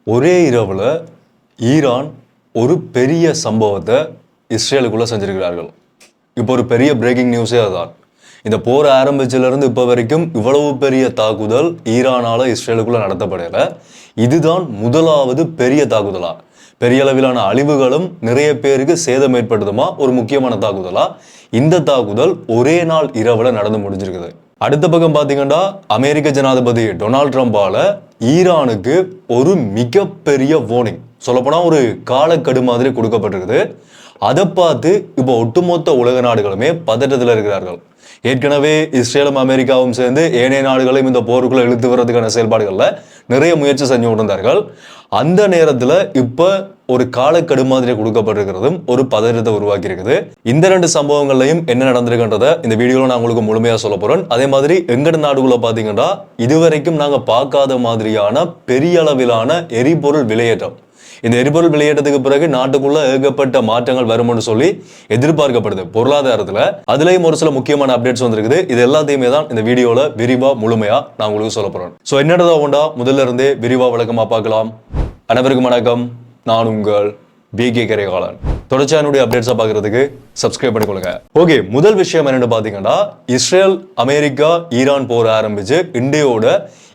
ஒரே இரவில் ஈரான் ஒரு பெரிய சம்பவத்தை இஸ்ரேலுக்குள்ளே செஞ்சிருக்கிறார்கள். இப்போ ஒரு பெரிய பிரேக்கிங் நியூஸே அதுதான். இந்த போர் ஆரம்பிச்சிலிருந்து இப்போ வரைக்கும் இவ்வளவு பெரிய தாக்குதல் ஈரானால் இஸ்ரேலுக்குள்ளே நடத்தப்படலை. இதுதான் முதலாவது பெரிய தாக்குதலா, பெரிய அளவிலான அழிவுகளும் நிறைய பேருக்கு சேதம் ஏற்படுத்துமா ஒரு முக்கியமான தாக்குதலா இந்த தாக்குதல் ஒரே நாள் இரவில் நடந்து முடிஞ்சிருக்குது. அடுத்த பக்கம் பார்த்தீங்கன்னா அமெரிக்க ஜனாதிபதி டொனால்ட் ட்ரம்பால ஈரானுக்கு ஒரு மிகப்பெரிய வார்னிங், சொல்லப்போனால் ஒரு காலக்கெடு மாதிரி கொடுக்கப்பட்டிருக்குது. அதை பார்த்து இப்போ ஒட்டுமொத்த உலக நாடுகளுமே பதட்டத்தில் இருக்கிறார்கள். ஏற்கனவே இஸ்ரேலும் அமெரிக்காவும் சேர்ந்து ஏனைய நாடுகளையும் இந்த போருக்குள்ள இழுத்து வர்றதுக்கான செயல்பாடுகளில் நிறைய முயற்சி செஞ்சு கொண்டிருந்தார்கள். அந்த நேரத்தில் இப்போ ஒரு காலக்கெடு மாதிரி கொடுக்கப்பட்டிருக்கிறதும் ஒரு பதற்றத்தை உருவாக்கி இருக்குது. இந்த ரெண்டு சம்பவங்கள்லையும் என்ன நடந்திருக்குன்றத இந்த வீடியோவில் நான் உங்களுக்கு முழுமையாக சொல்ல போறேன். அதே மாதிரி எங்கட நாடுகளை பார்த்தீங்கன்னா இதுவரைக்கும் நாங்கள் பார்க்காத மாதிரியான பெரிய அளவிலான எரிபொருள் விலையேற்றம். இந்த எரிபொருள் விலையேற்றத்துக்கு பிறகு நாட்டுக்குள்ள ஏகப்பட்ட மாற்றங்கள் வரும்னு சொல்லி எதிர்பார்க்கப்படுது பொருளாதாரத்தில். அதுலேயும் ஒரு சில முக்கியமான அப்டேட்ஸ் வந்திருக்குது. இது எல்லாத்தையுமே தான் இந்த வீடியோவில் விரிவாக முழுமையாக நான் உங்களுக்கு சொல்ல போறேன். ஸோ என்னடா உண்டா முதல்ல இருந்தே விரிவாக விளக்கமாக பார்க்கலாம். அனைவருக்கும் வணக்கம், நான் உங்கள் பிகே கரைகாலன். தொடர்ச்சியானுடைய அப்டேட்ஸை பார்க்கறதுக்கு சப்ஸ்கிரைப் பண்ணிக்கொள்ளுங்க. ஓகே, முதல் விஷயம் என்னென்னு பார்த்தீங்கன்னா இஸ்ரேல் அமெரிக்கா ஈரான் போர் ஆரம்பிச்சு இந்தியோட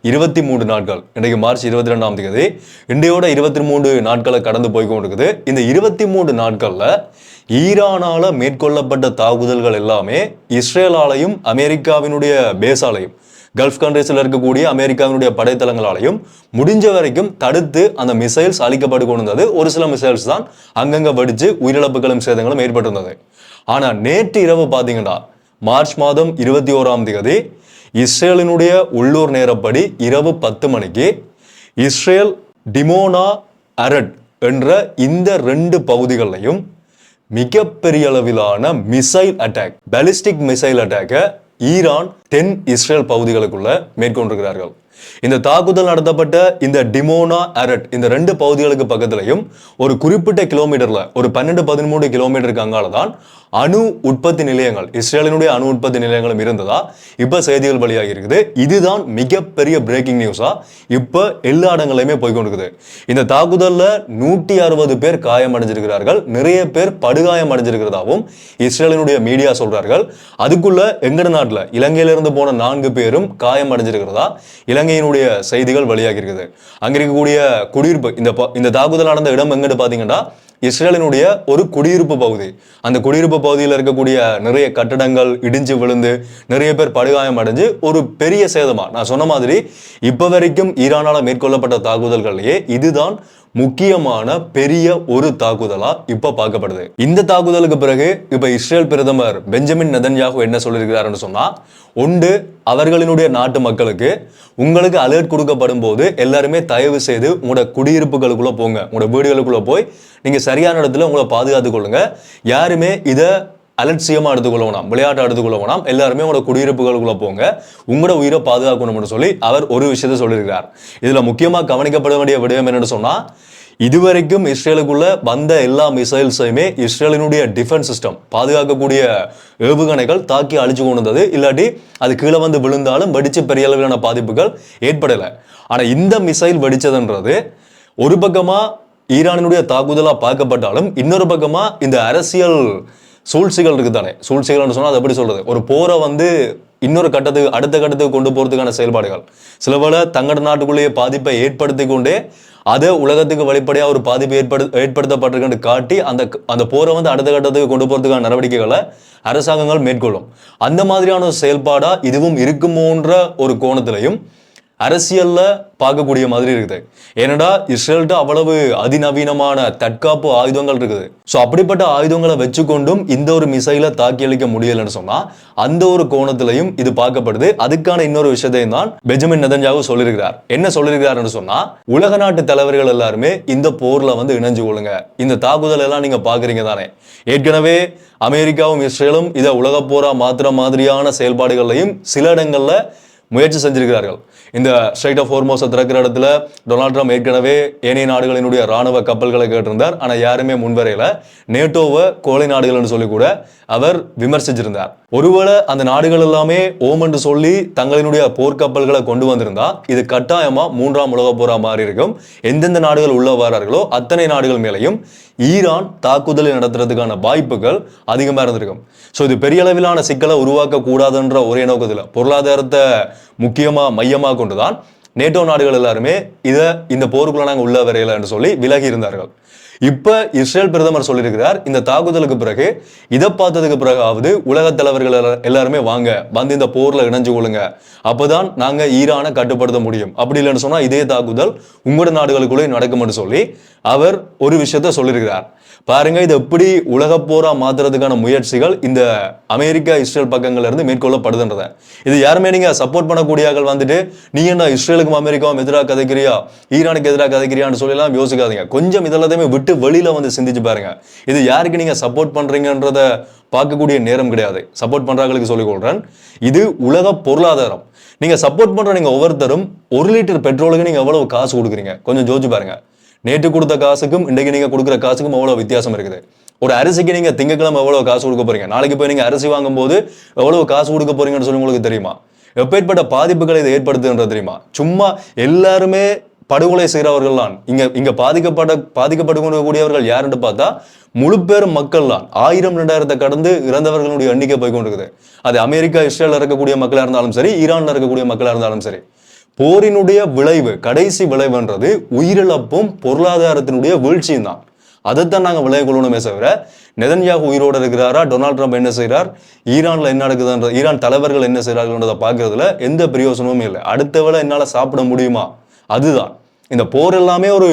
23 நாட்கள், இன்றைக்கு மார்ச் 22ஆம் தேதி, இந்தியோட 23 நாட்களை கடந்து போய் கொண்டிருக்குது. இந்த 23 நாட்களில் ஈரானால மேற்கொள்ளப்பட்ட தாக்குதல்கள் எல்லாமே இஸ்ரேலாலையும் அமெரிக்காவினுடைய பேஸாலையும் கல்ஃப் கண்ட்ரீஸில் இருக்கக்கூடிய அமெரிக்காவினுடைய படைத்தளங்களாலையும் முடிஞ்ச வரைக்கும் தடுத்து அந்த மிசைல்ஸ் அழிக்கப்பட்டு கொண்டிருந்தது. ஒரு சில மிசைல்ஸ் தான் அங்கங்கே வெடிச்சு உயிரிழப்புகளும் சேதங்களும் ஏற்பட்டிருந்தது. ஆனால் நேற்று இரவு பார்த்தீங்கன்னா மார்ச் மாதம் 21ஆம் தேதி இஸ்ரேலினுடைய உள்ளூர் நேரப்படி இரவு 10 மணிக்கு இஸ்ரேல் டிமோனா அரட் என்ற இந்த 2 பகுதிகளிலையும் மிகப்பெரிய அளவிலான மிசைல் அட்டாக், பாலிஸ்டிக் மிசைல் அட்டாக்கை ஈரான் தென் இஸ்ரேல் பகுதிகளுக்குள்ள மேற்கொண்டிருக்கிறார்கள். இந்த தாக்குதல் நடத்தப்பட்ட இந்த டிமோனா அரட் இந்த 2 பகுதிகளுக்கு பக்கத்திலையும் ஒரு குறிப்பிட்ட கிலோமீட்டர்ல ஒரு 12-13 கிலோமீட்டருக்கு அங்கால தான் அணு உற்பத்தி நிலையங்கள், இஸ்ரேலினுடைய அணு உற்பத்தி நிலையங்களும் இருந்ததா இப்ப செய்திகள் வெளியாகி இருக்குது. இதுதான் மிகப்பெரிய பிரேக்கிங் நியூஸா இப்ப எல்லா இடங்களையுமே போய்கொண்டிருக்குது. இந்த தாக்குதல்ல 160 பேர் காயமடைஞ்சிருக்கிறார்கள், நிறைய பேர் படுகாயம் அடைஞ்சிருக்கிறதாவும் இஸ்ரேலினுடைய மீடியா சொல்றார்கள். அதுக்குள்ள எங்கட நாட்டுல இலங்கையிலிருந்து போன 4 பேரும் காயம் அடைஞ்சிருக்கிறதா இலங்கையினுடைய செய்திகள் வெளியாகி இருக்குது. அங்க இருக்கக்கூடிய குடியிருப்பு, இந்த தாக்குதல் நடந்த இடம் எங்கன்னு பாத்தீங்கன்னா இஸ்ரேலினுடைய ஒரு குடியிருப்பு பகுதி. அந்த குடியிருப்பு பகுதியில் இருக்கக்கூடிய நிறைய கட்டடங்கள் இடிஞ்சு விழுந்து நிறைய பேர் படுகாயம் அடைஞ்சு ஒரு பெரிய சேதமா, நான் சொன்ன மாதிரி இப்ப வரைக்கும் ஈரானால மேற்கொள்ளப்பட்ட தாக்குதல்கள்லயே இதுதான் முக்கியமான பெரிய ஒரு தாக்குதலா இப்ப பார்க்கப்படுது. இந்த தாக்குதலுக்கு பிறகு இப்ப இஸ்ரேல் பிரதமர் பெஞ்சமின் நெதன்யாகு என்ன சொல்லியிருக்கிறாருன்னு சொன்னா, ஒன்று அவர்களினுடைய நாட்டு மக்களுக்கு உங்களுக்கு அலர்ட் கொடுக்கப்படும் போது எல்லாருமே தயவு செய்து உங்களோட குடியிருப்புகளுக்குள்ள போங்க, உங்களோட வீடுகளுக்குள்ள போய் நீங்க சரியான இடத்துல உங்களை பாதுகாத்துக் கொள்ளுங்க. யாருமே இதை அலட்சியமா எடுத்துக்கொள்ள வேணாம், விளையாட்டை எடுத்துக்கொள்ள வேணாம், எல்லாருமே உங்களோட குடியிருப்புகளுக்குள்ள போங்க, உங்களோட உயிரை பாதுகாக்கணும்னு சொல்லி அவர் ஒரு விஷயத்தை சொல்லியிருக்கிறார். இதுல முக்கியமா கவனிக்கப்பட வேண்டிய விடயம் என்னன்னு சொன்னா, இதுவரைக்கும் இஸ்ரேலுக்குள்ள வந்த எல்லா மிசைல்ஸையுமே இஸ்ரேலினுடைய டிஃபென்ஸ் சிஸ்டம் பாதுகாக்கக்கூடிய ஏவுகணைகள் தாக்கி அழிச்சு கொண்டு வந்தது. இல்லாட்டி அது கீழே வந்து விழுந்தாலும் வெடிச்சு பெரிய அளவிலான பாதிப்புகள் ஏற்படலை. ஆனா இந்த மிசைல் வெடிச்சதுன்றது ஒரு பக்கமா ஈரானினுடைய தாக்குதலா பார்க்கப்பட்டாலும் இன்னொரு பக்கமா இந்த அரசியல் சூழ்ச்சிகள் இருக்குதானே, சூழ்ச்சிகள்னு சொன்னா அது எப்படி சொல்றது, ஒரு போரை வந்து இன்னொரு கட்டத்துக்கு அடுத்த கட்டத்துக்கு கொண்டு போறதுக்கான செயல்பாடுகள் சில வேளை தங்கட நாட்டுக்குள்ளேயே பாதிப்பை ஏற்படுத்தி கொண்டே அதை உலகத்துக்கு வெளிப்படையாக ஒரு பாதிப்பு ஏற்படுத்தப்பட்டிருக்குன்னு காட்டி அந்த போரை வந்து அடுத்த கட்டத்துக்கு கொண்டு போறதுக்கான நடவடிக்கைகளை அரசாங்கங்கள் மேற்கொள்ளும். அந்த மாதிரியான செயல்பாடா இதுவும் இருக்குமோன்ற ஒரு கோணத்திலையும் அரசியல்ல பார்க்கக்கூடிய மாதிரி இருக்குது. ஏன்னடா இஸ்ரேல்கிட்ட அவ்வளவு அதிநவீனமான தற்காப்பு ஆயுதங்கள் இருக்குது. ஸோ அப்படிப்பட்ட ஆயுதங்களை வச்சுக்கொண்டும் இந்த ஒரு மிசைலை தாக்கி அளிக்க முடியலன்னு சொன்னா அந்த ஒரு கோணத்திலையும் இது பார்க்கப்படுது. அதுக்கான இன்னொரு விஷயத்தையும் தான் பெஞ்சமின் நெதன்யாகு சொல்லியிருக்கிறார். என்ன சொல்லியிருக்கிறாருன்னு சொன்னா, உலக நாட்டு தலைவர்கள் எல்லாருமே இந்த போர்ல வந்து இணைஞ்சு கொள்ளுங்க, இந்த தாக்குதல் எல்லாம் நீங்க பாக்குறீங்க தானே, ஏற்கனவே அமெரிக்காவும் இஸ்ரேலும் இதை உலக போரா மாத்திர மாதிரியான செயல்பாடுகளையும் சில இடங்கள்ல முயற்சி செஞ்சிருக்கிறார்கள். இந்த ஸ்ட்ரைட் ஆஃப் ஹோர்மோஸை திறக்கிற இடத்துல டொனால்ட் ட்ரம்ப் ஏற்கனவே ஏனைய நாடுகளினுடைய ராணுவ கப்பல்களை கேட்டிருந்தார். ஆனால் யாருமே முன்வரையில. நேட்டோவை கோழை நாடுகள்னு சொல்லி கூட அவர் விமர்சிச்சிருந்தார். ஒருவேளை அந்த நாடுகள் எல்லாமே ஓம் என்று சொல்லி தங்களினுடைய போர்க்கப்பல்களை கொண்டு வந்திருந்தா இது கட்டாயமா 3ஆம் உலக போரா மாறி இருக்கும். எந்தெந்த நாடுகள் உள்ள வரார்களோ அத்தனை நாடுகள் மேலையும் ஈரான் தாக்குதலை நடத்துறதுக்கான வாய்ப்புகள் அதிகமாக இருந்திருக்கும். ஸோ இது பெரிய அளவிலான சிக்கலை உருவாக்க கூடாதுன்ற ஒரே நோக்கத்தில் பொருளாதாரத்தை முக்கியமாக மையமாக கொண்டுதான் நேட்டோ நாடுகள் எல்லாருமே இந்த போருக்குள்ள நாங்கள் உள்ள வரையில என்று சொல்லி விலகி இருந்தார்கள். இப்ப இஸ்ரேல் பிரதமர் சொல்லியிருக்கிறார், இந்த தாக்குதலுக்கு பிறகு இதை பார்த்ததுக்கு பிறகாவது உலக தலைவர்கள் எல்லாருமே வாங்க வந்து இந்த போர்ல இணைஞ்சு கொள்ளுங்க, அப்பதான் நாங்க ஈரானை கட்டுப்படுத்த முடியும். அப்படி இல்லைன்னு சொன்னா இதே தாக்குதல் உங்களோட நாடுகளுக்குள்ளே நடக்கும் என்று சொல்லி அவர் ஒரு விஷயத்த சொல்லியிருக்கிறார். பாருங்க, இது எப்படி உலக போரா மாத்துறதுக்கான முயற்சிகள் இந்த அமெரிக்கா இஸ்ரேல் பக்கங்கள்ல இருந்து மேற்கொள்ளப்படுதுன்றத. இது யாருமே நீங்க சப்போர்ட் பண்ணக்கூடியார்கள் வந்துட்டு நீ என்ன இஸ்ரேலுக்கும் அமெரிக்காவும் எதிராக கதைக்கிறியா, ஈரானுக்கு எதிராக கதைக்கிறியான்னு சொல்லி எல்லாம் யோசிக்காதீங்க. கொஞ்சம் இதெல்லாத்தையுமே விட்டு வெளியில வந்து சிந்திச்சு பாருங்க. இது யாருக்கு நீங்க சப்போர்ட் பண்றீங்கன்றத பார்க்கக்கூடிய நேரம் கிடையாது. சப்போர்ட் பண்றாங்களுக்கு சொல்லிக் கொள்றேன், இது உலக பொருளாதாரம். நீங்க சப்போர்ட் பண்ற நீங்க ஒவ்வொருத்தரும் 1 லிட்டர் பெட்ரோலுக்கு நீங்க எவ்வளவு காசு கொடுக்குறீங்க கொஞ்சம் யோசிச்சு பாருங்க. நேற்று கொடுத்த காசுக்கும் இன்றைக்கு நீங்க கொடுக்குற காசுக்கும் எவ்வளவு வித்தியாசம் இருக்குது. ஒரு அரிசிக்கு நீங்க திங்கக்கிழமை எவ்வளவு காசு கொடுக்க போறீங்க, நாளைக்கு போய் நீங்க அரிசி வாங்கும் போது எவ்வளவு காசு கொடுக்க போறீங்கன்னு சொல்லி உங்களுக்கு தெரியுமா? எப்பேற்பட்ட பாதிப்புகளை இதை ஏற்படுத்துன்றது தெரியுமா? சும்மா எல்லாருமே படுகொலை செய்கிறவர்கள் தான் இங்க பாதிக்கப்பட்டு கொண்டிருக்கக்கூடியவர்கள் யாருன்னு பார்த்தா முழு பேரும் மக்கள் தான். 1000-2000 கடந்து இறந்தவர்களுடைய எண்ணிக்கை போய் கொண்டிருக்குது. அது அமெரிக்கா இஸ்ரேல் இருக்கக்கூடிய மக்களா இருந்தாலும் சரி, ஈரான்ல இருக்கக்கூடிய மக்களா இருந்தாலும் சரி. போரினுடைய விளைவு, கடைசி விளைவுன்றது உயிரிழப்பும் பொருளாதாரத்தினுடைய வீழ்ச்சியும் தான். அதைத்தான் நாங்கள் விளைவு கொள்ளணுமே தவிர நெதன்யாகு உயிரோடு இருக்கிறாரா, டொனால்ட் ட்ரம்ப் என்ன செய்கிறார், ஈரான்ல என்ன நடக்குதுன்ற ஈரான் தலைவர்கள் என்ன செய்கிறார்கள்ன்றதை பார்க்கறதுல எந்த பிரயோசனமும் இல்லை. அடுத்த வேளை என்னால் சாப்பிட முடியுமா, அதுதான். இந்த போர் எல்லாமே ஒரு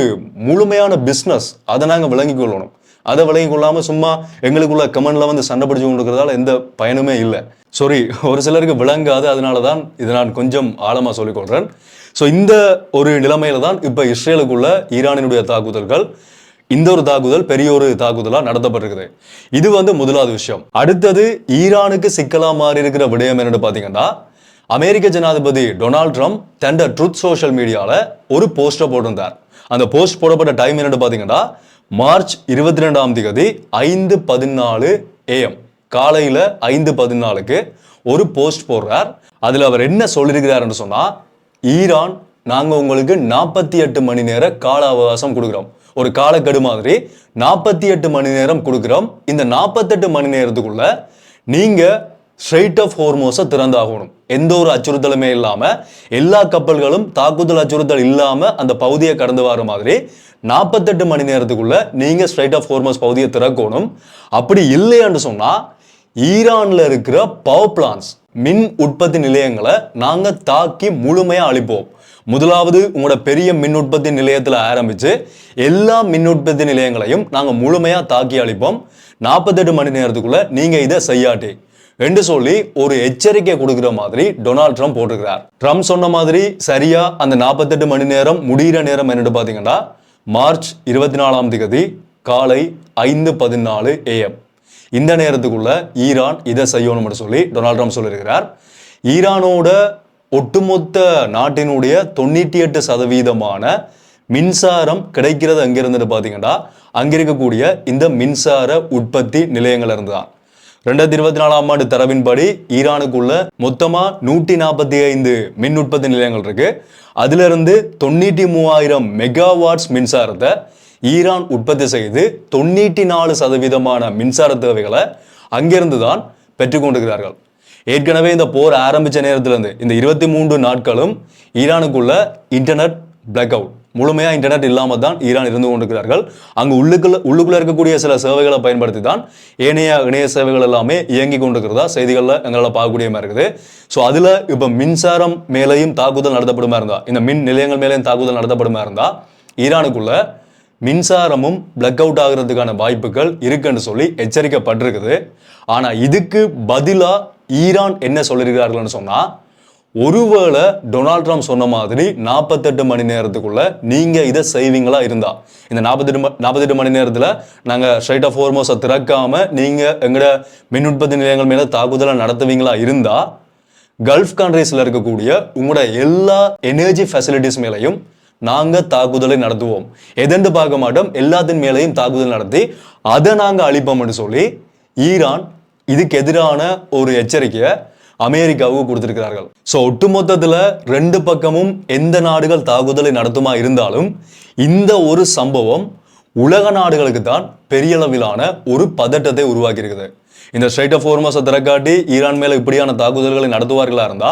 முழுமையான பிஸ்னஸ். அதை நாங்கள் விளங்கி கொள்ளணும். அதை விளங்கி கொள்ளாமல் சும்மா எங்களுக்குள்ள கமெண்ட்ல வந்து சண்டை பிடிச்சு கொண்டிருக்கிறதால எந்த பயனுமே இல்லை. சாரி, ஒரு சிலருக்கு விளங்காது. அதனால தான் இதை நான் கொஞ்சம் ஆழமாக சொல்லிக்கொள்கிறேன். ஸோ இந்த ஒரு நிலைமையில தான் இப்போ இஸ்ரேலுக்குள்ள ஈரானினுடைய தாக்குதல்கள், இந்த ஒரு தாக்குதல் பெரிய ஒரு தாக்குதலாக நடத்தப்பட்டிருக்குது. இது வந்து முதலாவது விஷயம். அடுத்தது ஈரானுக்கு சிக்கலா மாறி இருக்கிற விடயம் என்னன்னு பார்த்தீங்கன்னா, அமெரிக்க ஜனாதிபதி டொனால்ட் ட்ரம்ப் தண்ட ட்ரூத் சோஷியல் மீடியாவில் ஒரு போஸ்டை போட்டிருந்தார். அந்த போஸ்ட் போடப்பட்ட டைம் என்னன்னு பார்த்தீங்கன்னா மார்ச் 22ஆம் தேதி 5:14 AM காலையில் 5:14க்கு ஒரு போஸ்ட் போடுறார். அதில் அவர் என்ன சொல்லியிருக்கிறாருன்னு சொன்னா, ஈரான் நாங்கள் உங்களுக்கு 48 மணி நேர கால அவகாசம் கொடுக்குறோம். ஒரு காலக்கெடு மாதிரி 48 மணி நேரம் கொடுக்குறோம். இந்த 48 மணி நேரத்துக்குள்ள நீங்க ஸ்ட்ரைட் ஆஃப் ஹோர்மோஸை திறந்தாகணும். எந்த ஒரு அச்சுறுத்தலுமே இல்லாம, எல்லா கப்பல்களும் தாக்குதல் அச்சுறுத்தல் இல்லாம அந்த பகுதியை கடந்து வர மாதிரி 48 மணி நேரத்துக்குள்ள நீங்க ஸ்ட்ரைட் ஆஃப் ஹோர்மோஸ் பகுதியை திறக்கணும். அப்படி இல்லையான்னு சொன்னா ஈரான்ல இருக்கிற பவர் பிளான்ஸ், மின் உற்பத்தி நிலையங்களை நாங்க தாக்கி முழுமையா அழிப்போம். முதலாவது உங்களோட பெரிய மின் உற்பத்தி நிலையத்தில் ஆரம்பிச்சு எல்லா மின் உற்பத்தி நிலையங்களையும் நாங்க முழுமையா தாக்கி அழிப்போம் 48 மணி நேரத்துக்குள்ள நீங்க இதை செய்யாட்டி என்று சொல்லி ஒரு எச்சரிக்கை கொடுக்கிற மாதிரி டொனால்ட் ட்ரம்ப் போட்டிருக்கிறார். ட்ரம்ப் சொன்ன மாதிரி சரியா அந்த 48 மணி நேரம் முடிகிற நேரம் என்னன்னு பாத்தீங்கன்னா மார்ச் 24ஆம் தேதி காலை 5:14 AM. இந்த நேரத்துக்குள்ள ஈரான் இதை செய்யணும்னு சொல்லி டொனால்ட் ட்ரம்ப் சொல்லியிருக்கிறார். ஈரானோட ஒட்டுமொத்த நாட்டினுடைய 98% மின்சாரம் கிடைக்கிறது அங்கிருந்து பாத்தீங்கன்னா அங்க இருக்கக்கூடிய இந்த மின்சார உற்பத்தி நிலையங்கள் இருந்துதான். 2024ஆம் ஆண்டு தரவின்படி ஈரானுக்குள்ள மொத்தமா 145 மின் உற்பத்தி நிலையங்கள் இருக்கு. அதுல இருந்து 93,000 மெகாவாட்ஸ் மின்சாரத்தை ஈரான் உற்பத்தி செய்து 94% மின்சார தேவைகளை அங்கிருந்து தான் பெற்றுக்கொண்டிருக்கிறார்கள். ஏற்கனவே இந்த போர் ஆரம்பிச்ச நேரத்திலிருந்து இந்த 23 நாட்களும் ஈரானுக்குள்ள இன்டர்நெட் பிளாக் அவுட், முழுமையா இன்டர்நெட் இல்லாம தான் ஈரான் இருந்து கொண்டிருக்கிறார்கள். அங்கு உள்ளுக்குள்ள இருக்கக்கூடிய சில சேவைகளை பயன்படுத்தி தான் ஏனைய இணைய சேவைகள் எல்லாமே இயங்கி கொண்டிருக்கிறதா செய்திகள்ல எங்களால் பார்க்கக்கூடிய மாதிரி இருக்குது. ஸோ அதுல இப்ப மின்சாரம் மேலையும் தாக்குதல் நடத்தப்படுமா இருந்தா, இந்த மின் நிலையங்கள் மேலேயும் தாக்குதல் நடத்தப்படுமா இருந்தா ஈரானுக்குள்ள மின்சாரமும் பிளாக் அவுட் ஆகிறதுக்கான வாய்ப்புகள் இருக்குன்னு சொல்லி எச்சரிக்கப்பட்டிருக்குது. ஆனா இதுக்கு பதிலா ஈரான் என்ன சொல்லியிருக்கிறார்கள்னு சொன்னா, ஒருவேளை டொனால்ட் ட்ரம்ப் சொன்ன மாதிரி 48 மணி நேரத்துக்குள்ள நீங்க இதை செய்வீங்களா இருந்தா, இந்த 48 மணி நேரத்துல நாங்க ஸ்ட்ரைட் ஆஃப் ஹோர்மோஸை திறக்காம நீங்க எங்கட மின் உற்பத்தி நிலையங்கள் மேல தாக்குதலை நடத்துவீங்களா இருந்தா கல்ஃப் கண்ட்ரீஸ்ல இருக்கக்கூடிய உங்களோட எல்லா எனர்ஜி ஃபெசிலிட்டிஸ் மேலையும் நாங்க தாக்குதலை நடத்துவோம். எதென்று பார்க்க மாட்டோம், எல்லாத்தின் மேலையும் தாக்குதல் நடத்தி அதை நாங்க அழிப்போம்னு சொல்லி ஈரான் இதுக்கு எதிரான ஒரு எச்சரிக்கையை அமெரிக்காவுக்கு கொடுத்திருக்கிறார்கள். ஸோ ஒட்டுமொத்தத்தில் ரெண்டு பக்கமும் எந்த நாடுகள் தாக்குதலை நடத்துமா இருந்தாலும் இந்த ஒரு சம்பவம் உலக நாடுகளுக்கு தான் பெரிய அளவிலான ஒரு பதட்டத்தை உருவாக்கி இருக்குது. இந்த ஸ்ட்ரைட் ஆஃப் ஹோர்மஸை திறக்காட்டி ஈரான் மேல இப்படியான தாக்குதல்களை நடத்துவார்களா இருந்தா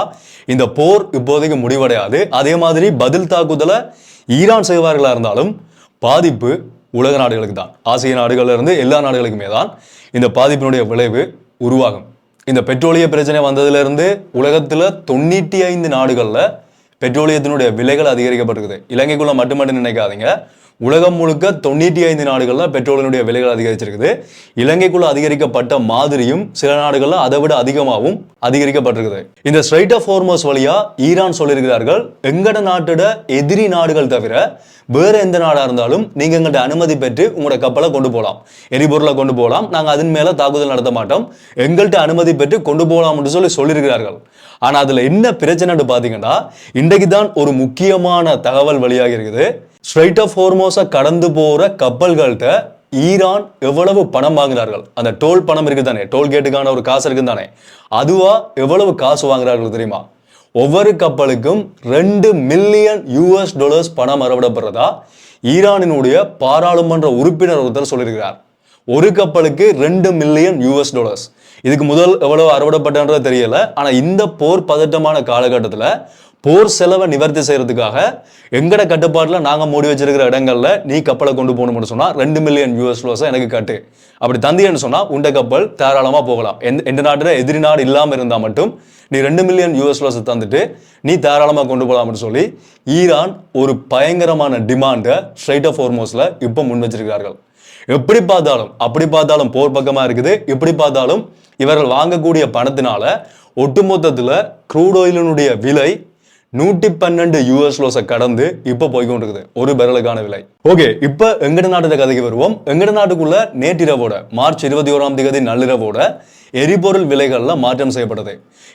இந்த போர் இப்போதைக்கு முடிவடையாது. அதே மாதிரி பதில் தாக்குதலை ஈரான் செய்வார்களா இருந்தாலும் பாதிப்பு உலக நாடுகளுக்கு தான், ஆசிய நாடுகள்ல இருந்து எல்லா நாடுகளுக்குமே தான் இந்த பாதிப்பினுடைய விளைவு உருவாகும். இந்த பெட்ரோலிய பிரச்சனை வந்ததுல இருந்து உலகத்துல 95 நாடுகள்ல பெட்ரோலியத்தினுடைய விலைகள் அதிகரிக்கப்பட்டிருக்குது. இலங்கைக்குள்ள மட்டும் நினைக்காதீங்க, உலகம் முழுக்க 95 நாடுகள்ல பெட்ரோலினுடைய விலைகள் அதிகரிச்சிருக்குது. இலங்கைக்குள்ள அதிகரிக்கப்பட்ட மாதிரியும் சில நாடுகள்ல அதை விட அதிகமாகவும் அதிகரிக்கப்பட்டிருக்குது. இந்த ஸ்ட்ரைட் ஆஃப் ஹோர்மஸ் வழியா ஈரான் சொல்லியிருக்கிறார்கள், எங்கட நாட்டோட எதிரி நாடுகள் தவிர வேற எந்த நாடா இருந்தாலும் நீங்க எங்கள்கிட்ட அனுமதி பெற்று உங்களோட கப்பலை கொண்டு போகலாம், எரிபொருளை கொண்டு போகலாம், நாங்க அதன் மேல தாக்குதல் நடத்த மாட்டோம், எங்கள்கிட்ட அனுமதி பெற்று கொண்டு போகலாம் சொல்லியிருக்கிறார்கள். ஆனா அதுல என்ன பிரச்சனை பாத்தீங்கன்னா, இன்றைக்கு தான் ஒரு முக்கியமான தகவல் வெளியாக இருக்குது. ஸ்ட்ரைட் ஆஃப் ஹோர்மோஸை கடந்து போற கப்பல்கள்கிட்ட ஈரான் எவ்வளவு பணம் வாங்கினார்கள், அந்த டோல் பணம் இருக்கு தானே, டோல்கேட்டுக்கான ஒரு காசு இருக்கு தானே, அதுவா எவ்வளவு காசு வாங்குறார்கள் தெரியுமா? ஒவ்வொரு கப்பலுக்கும் $2 மில்லியன் பணம் அறவிடப்படுறதா ஈரானினுடைய பாராளுமன்ற உறுப்பினர் ஒருத்தர் சொல்லியிருக்கிறார். ஒரு கப்பலுக்கு $2 மில்லியன். இதுக்கு முதல் எவ்வளவு அறவிடப்பட்டன்றது தெரியல. ஆனா இந்த போர் பதட்டமான காலகட்டத்தில் போர் செலவை நிவர்த்தி செய்யறதுக்காக எங்கட கட்டுப்பாட்டில் நாங்கள் மூடி வச்சிருக்கிற இடங்கள்ல நீ கப்பலை கொண்டு போகணும்னு சொன்னா $2 மில்லியன் எனக்கு கட்டு, அப்படி தந்தியன்னு சொன்னா உண்ட கப்பல் தாராளமா போகலாம். எந்த நாட்டில் எதிரி நாடு இல்லாமல் இருந்தா மட்டும் நீ $2 மில்லியன் தந்துட்டு நீ தாராளமாக கொண்டு போகலாம்னு சொல்லி ஈரான் ஒரு பயங்கரமான டிமாண்டை ஸ்ட்ரைட் ஆஃப் ஹோர்மோஸ்ல இப்போ முன் வச்சிருக்கிறார்கள். எப்படி பார்த்தாலும் அப்படி பார்த்தாலும் போர் பக்கமா இருக்குது. எப்படி பார்த்தாலும் இவர்கள் வாங்கக்கூடிய பணத்தினால ஒட்டுமொத்தத்தில் க்ரூட் ஆயிலினுடைய விலை $112 கடந்து இப்ப போய்கொண்டிருக்குது ஒரு பெரலுக்கான விலை. ஓகே, இப்ப எங்கட நாட்டு கதைக்கு வருவோம். எங்கட நாட்டுக்குள்ள நேற்றிரவோட மார்ச் 21 நள்ளிரவோட எரிபொருள் விலைகள்ல மாற்றம் செய்யப்பட்டது.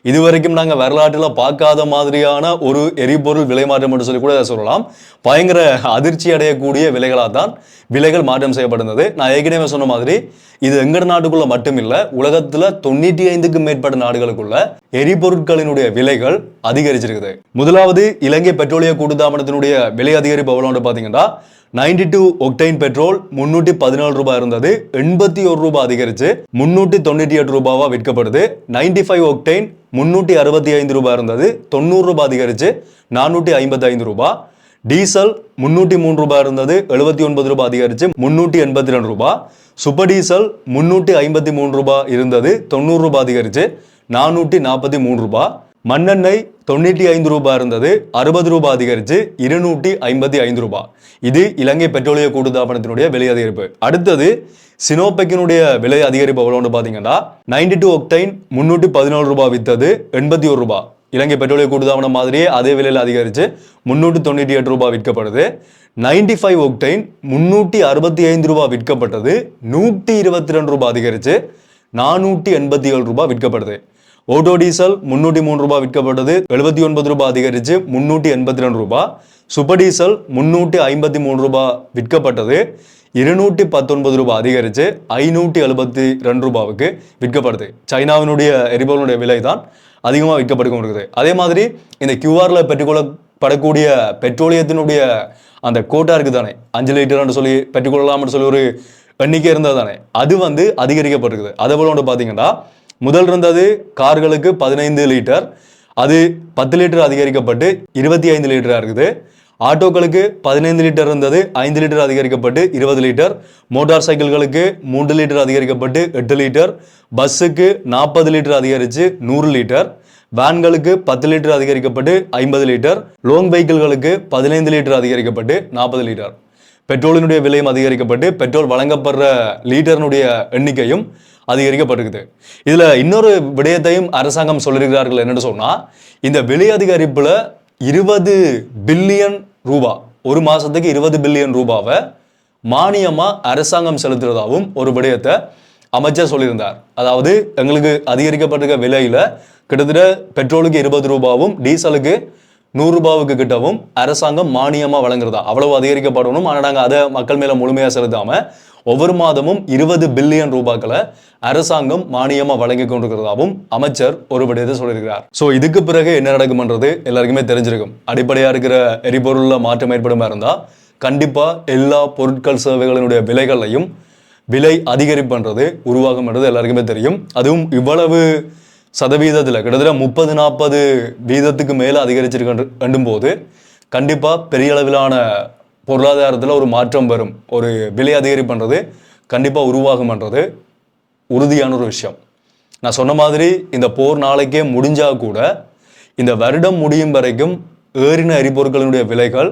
இதுவரைக்கும் நாங்க வரலாற்றுல பார்க்காத மாதிரியான ஒரு எரிபொருள் விலை மாற்றம் என்று சொல்லி கூட சொல்லலாம். பயங்கர அதிர்ச்சி அடையக்கூடிய விலைகளாக தான் விலைகள் மாற்றம் செய்யப்படுகிறது. நான் ஏற்கனவே சொன்ன மாதிரி இது எங்கட நாட்டுக்குள்ள மட்டும் இல்ல, உலகத்துல 95க்கும் மேற்பட்ட நாடுகளுக்குள்ள எரிபொருட்களினுடைய விலைகள் அதிகரிச்சிருக்குது. முதலாவது இலங்கை பெட்ரோலிய கூட்டுத்தாபனத்தினுடைய விலை அதிகரிப்பு எவ்வளவு பாத்தீங்கன்னா, 92 ஒக்டைன் பெட்ரோல் $317 இருந்தது, $81 அதிகரிச்சு $398 விற்கப்படுது. 95 ஒக்டைன் $365 இருந்தது, $90 அதிகரிச்சு $455. டீசல் $303 இருந்தது, $79 அதிகரிச்சு $382. சூப்பர் டீசல் $353 இருந்தது, $90 அதிகரிச்சு $443. மண்ணெண்ணெய் $95 இருந்தது, $60 அதிகரிச்சு $255. இது இலங்கை பெட்ரோலிய கூட்டுத்தாபனத்தினுடைய விலை அதிகரிப்பு. அடுத்தது சினோபெக்கினுடைய விலை அதிகரிப்பு எவ்வளோன்னு பார்த்தீங்கன்னா, 92 ஒக்டைன் $317 வித்தது, $81. இலங்கை பெட்ரோலிய கூட்டுத்தாபனம் மாதிரியே அதே விலையில் அதிகரிச்சு $398 விற்கப்படுது. 95 ஒக்டைன் $365 விற்கப்பட்டது, $122 அதிகரிச்சு $487 விற்கப்படுது. ஓட்டோ டீசல் $303 விற்கப்பட்டது, $79 அதிகரிச்சு $382. சூப்பர் டீசல் $353 விற்கப்பட்டது, $219 அதிகரிச்சு $572 விற்கப்படுது. சைனாவினுடைய எரிபொருளுடைய விலை தான் அதிகமாக விற்கப்பட்டு கொண்டிருக்குது. அதே மாதிரி இந்த கியூஆர்ல பெற்றுக்கொள்ளப்படக்கூடிய பெட்ரோலியத்தினுடைய அந்த கோட்டா இருக்கு தானே, 5 லிட்டர்னு சொல்லி பெற்றுக்கொள்ளலாம்னு சொல்லி ஒரு எண்ணிக்கை இருந்தது தானே, அது அதிகரிக்கப்பட்டிருக்குது. அதே போல பார்த்தீங்கன்னா, முதல் இருந்தது கார்களுக்கு 15 லிட்டர், அது 10 லிட்டர் அதிகரிக்கப்பட்டு 25 லிட்டரா இருக்குது. ஆட்டோக்களுக்கு 15 லிட்டர் இருந்தது, 5 லிட்டர் அதிகரிக்கப்பட்டு 20 லிட்டர். மோட்டார் சைக்கிள்களுக்கு 3 லிட்டர் அதிகரிக்கப்பட்டு 8 லிட்டர். பஸ்ஸுக்கு 40 லிட்டர் அதிகரிச்சு 100 லிட்டர். வேன்களுக்கு 10 லிட்டர் அதிகரிக்கப்பட்டு 50 லிட்டர். லோங் வெஹிக்கிள்களுக்கு 15 லிட்டர் அதிகரிக்கப்பட்டு 40 லிட்டர். பெட்ரோலினுடைய விலையும் அதிகரிக்கப்பட்டு பெட்ரோல் வழங்கப்படுற லீட்டர்னுடைய எண்ணிக்கையும் அதிகரிக்கப்பட்டிருக்குது. இதுல இன்னொரு விடயத்தையும் அரசாங்கம் சொல்லியிருக்கிறார்கள். என்னன்னு சொன்னா, இந்த விலை அதிகரிப்புல 20 பில்லியன் ரூபாய், ஒரு மாசத்துக்கு 20 பில்லியன் ரூபாவை மானியமா அரசாங்கம் செலுத்துறதாகவும் ஒரு விடயத்தை அமைச்சர் சொல்லியிருந்தார். அதாவது எங்களுக்கு அதிகரிக்கப்பட்டிருக்க விலையில் கிட்டத்தட்ட பெட்ரோலுக்கு 20 ரூபாவும் டீசலுக்கு 100 ரூபாவுக்கு கிட்டவும் அரசாங்கம் மானியமாக வழங்குறதா. அவ்வளவு அதிகரிக்கப்படணும். ஆனால் நாங்கள் அதை மக்கள் மேலே முழுமையாக செலுத்தாமல் ஒவ்வொரு மாதமும் 20 பில்லியன் ரூபாய்களை அரசாங்கம் மானியமாக வழங்கி கொண்டிருக்கிறதாவும் அமைச்சர் ஒரு விடயத்தை சொல்லியிருக்கிறார். ஸோ இதுக்கு பிறகு என்ன நடக்கும்ன்றது எல்லாருக்குமே தெரிஞ்சிருக்கும். அடிப்படையாக இருக்கிற எரிபொருளில் மாற்றம் ஏற்படுமா இருந்தால் கண்டிப்பாக எல்லா பொருட்கள் சேவைகளினுடைய விலைகளையும் விலை அதிகரிப்புன்றது உருவாகும்ன்றது எல்லாருக்குமே தெரியும். அதுவும் இவ்வளவு சதவீதத்தில் கிட்டத்தட்ட 30-40 வீதத்துக்கு மேலே அதிகரிச்சிருக்கும் போது கண்டிப்பாக பெரிய அளவிலான பொருளாதாரத்தில் ஒரு மாற்றம் வரும். ஒரு விலை அதிகரிப்புன்றது கண்டிப்பாக உருவாகும்ன்றது உறுதியான ஒரு விஷயம். நான் சொன்ன மாதிரி இந்த போர் நாளைக்கே முடிஞ்சால் கூட இந்த வருடம் முடியும் வரைக்கும் ஏறின எரிபொருட்களினுடைய விலைகள்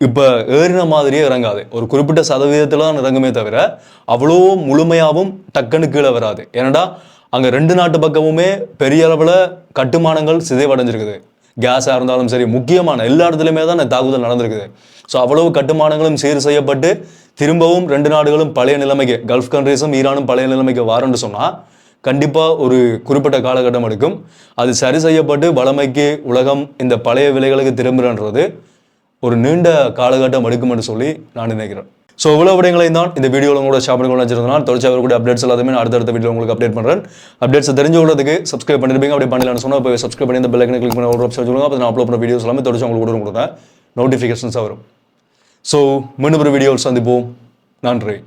இப்போ ஏறின மாதிரியே இறங்காது. ஒரு குறிப்பிட்ட சதவீதத்தில் தான் இறங்குமே தவிர அவ்வளோ முழுமையாகவும் டக்குன்னு கீழே வராது. ஏன்னா அங்கே 2 நாட்டு பக்கமுமே பெரிய அளவில் கட்டுமானங்கள் சிதைவடைஞ்சிருக்குது. கேஸாக இருந்தாலும் சரி, முக்கியமான எல்லா இடத்துலையுமே தான் தாக்குதல் நடந்திருக்குது. ஸோ அவ்வளவு கட்டுமானங்களும் சீர் செய்யப்பட்டு திரும்பவும் 2 நாடுகளும் பழைய நிலைமைக்கு, கல்ஃப் கண்ட்ரீஸும் ஈரானும் பழைய நிலைமைக்கு வாரன்னு சொன்னால் கண்டிப்பாக ஒரு குறிப்பிட்ட காலகட்டம் எடுக்கும். அது சரி செய்யப்பட்டு வளமைக்கு உலகம் இந்த பழைய விலைகளுக்கு திரும்புறன்றது ஒரு நீண்ட காலகட்டம் எடுக்கும்னு சொல்லி நான் நினைக்கிறேன். ஸோ இவ்வளோ விடயங்களையும் தான் இந்த வீடியோவில் உங்களோட ஷேர் பண்ணி வச்சிருந்தேன். தொடர்ச்சி அவர்களுடைய அப்டேட்ஸ் எல்லாத்தையுமே நான் அடுத்தடுத்த வீடியோ உங்களுக்கு அப்டேட் பண்ணுறேன். அப்டேட்ஸ் தெரிஞ்சு கொள்றதுக்கு சப்ஸ்கிரைப் பண்ணிருப்பீங்க. அப்படி பண்ணலான்னு சொன்னால் இப்போ சப்ஸ்கிரைப் பண்ணி இந்த பெல் ஐக்கனை கிளிக் பண்ணி ஒரு ஆப்ஷன் சொல்லுங்கள். அப்போ நான் அப்லோட் பண்ண வீடியோஸ் எல்லாமே தொடர்ச்சி உங்களுக்கு கொடுத்தேன் நோட்டிஃபிகேஷன்ஸாக வரும். ஸோ மீண்டும் ஒரு வீடியோவில் சந்திப்போம். நன்றி.